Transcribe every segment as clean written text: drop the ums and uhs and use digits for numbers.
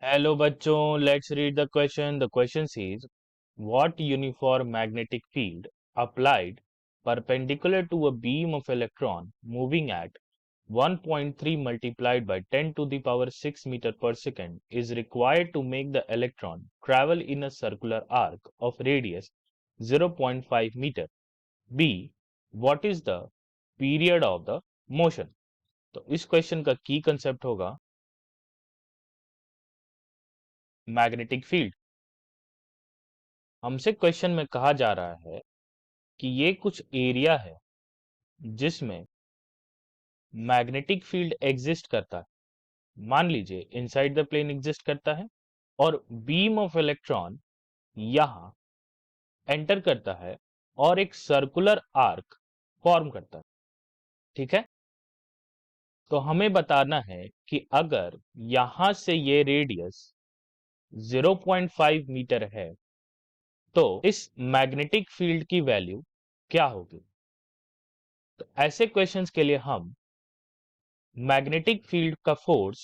Hello बच्चों, let's read the question. The question is what uniform magnetic field applied perpendicular to a beam of electron moving at 1.3 multiplied by 10 to the power 6 meter per second is required to make the electron travel in a circular arc of radius 0.5 meter. B. What is the period of the motion? तो इस question का की concept होगा magnetic field. हमसे question में कहा जा रहा है कि ये कुछ एरिया है जिसमें मैग्नेटिक फील्ड एग्जिस्ट करता है. मान लीजिए इनसाइड द प्लेन एग्जिस्ट करता है और बीम ऑफ इलेक्ट्रॉन यहां एंटर करता है और एक सर्कुलर आर्क फॉर्म करता है. ठीक है, तो हमें बताना है कि अगर यहां से ये रेडियस 0.5 मीटर है तो इस मैग्नेटिक फील्ड की वैल्यू क्या होगी. तो ऐसे क्वेश्चंस के लिए हम मैग्नेटिक फील्ड का फोर्स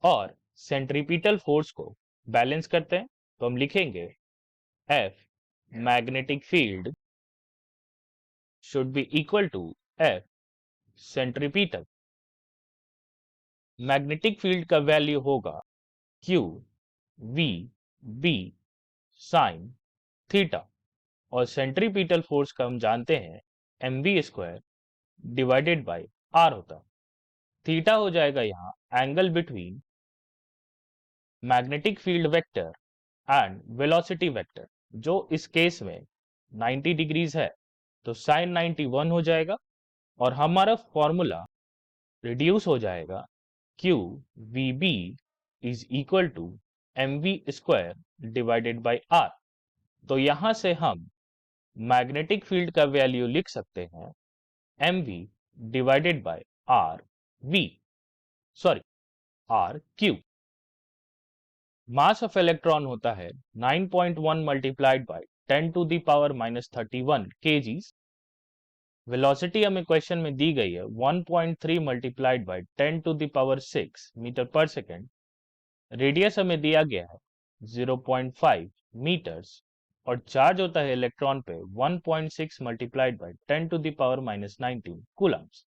और सेंट्रीपिटल फोर्स को बैलेंस करते हैं. तो हम लिखेंगे F magnetic field should be equal to F centripetal. Magnetic field का वैल्यू होगा Q V B sine theta और सेंट्रीपिटल फोर्स का हम जानते हैं mv square divided by r होता है. थीटा हो जाएगा यहाँ angle between magnetic field vector and velocity vector, जो इस केस में 90 डिग्रीज है. तो साइन 91 हो जाएगा और हमारा फॉर्मूला रिड्यूस हो जाएगा Q VB is equal to mv square divided by r. तो यहां से हम मैग्नेटिक फील्ड का वैल्यू लिख सकते हैं mv divided by R Q. Mass of electron होता है 9.1 multiplied by 10 to the power -31 kgs. Velocity हमें क्वेश्चन में दी गई है 1.3 multiplied by 10 to the power 6 metre per second. Radius हमें दिया गया है 0.5 मीटर्स और चार्ज होता है इलेक्ट्रॉन पे 1.6 multiplied by 10 to the power -19 coulombs.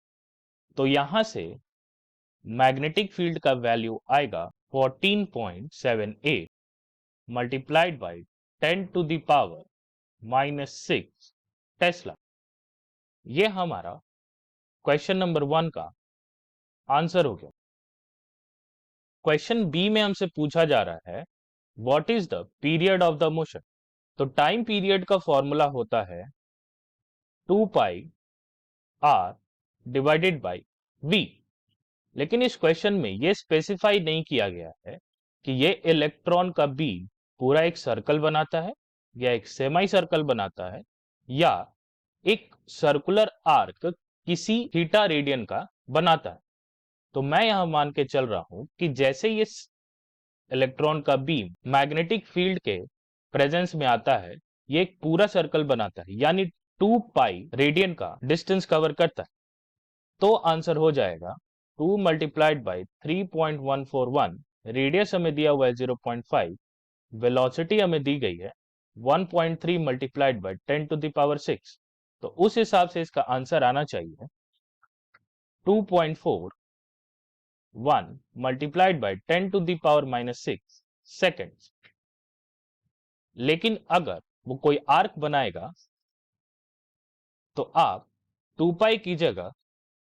तो यहां से मैग्नेटिक फील्ड का वैल्यू आएगा 14.78 multiplied by 10 to the power -6 tesla. ये हमारा क्वेश्चन नंबर 1 का आंसर हो गया. क्वेश्चन बी में हमसे पूछा जा रहा है what is the period of the motion. तो टाइम पीरियड का फॉर्मूला होता है 2 पाई आर डिवाइडेड बाय वी. लेकिन इस क्वेश्चन में यह स्पेसिफाई नहीं किया गया है कि यह इलेक्ट्रॉन का बीम पूरा एक सर्कल बनाता है या एक सेमी सर्कल बनाता है या एक सर्कुलर आर्क किसी थीटा रेडियन का बनाता है. तो मैं यहां मान के चल रहा हूं कि जैसे ये इलेक्ट्रॉन का बीम मैग्नेटिक फील्ड के प्रेजेंस में आता है ये एक पूरा सर्कल बनाता है, यानी 2 पाई रेडियन का डिस्टेंस कवर करता है. तो आंसर हो जाएगा 2 मल्टीप्लाइड बाय 3.141. रेडियस हमें दिया हुआ है 0.5. वेलोसिटी हमें दी गई है 1.3 multiplied by 10 to the power 6. तो उस हिसाब से इसका आंसर आना चाहिए 2.41 multiplied by 10 to the power -6 seconds. लेकिन अगर वो कोई आर्क बनाएगा तो आप 2 पाई की जगह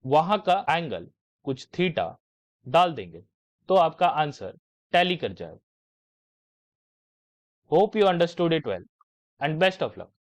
वहां का एंगल कुछ थीटा डाल देंगे तो आपका आंसर टैली कर जाएगा. Hope you understood it well and best of luck.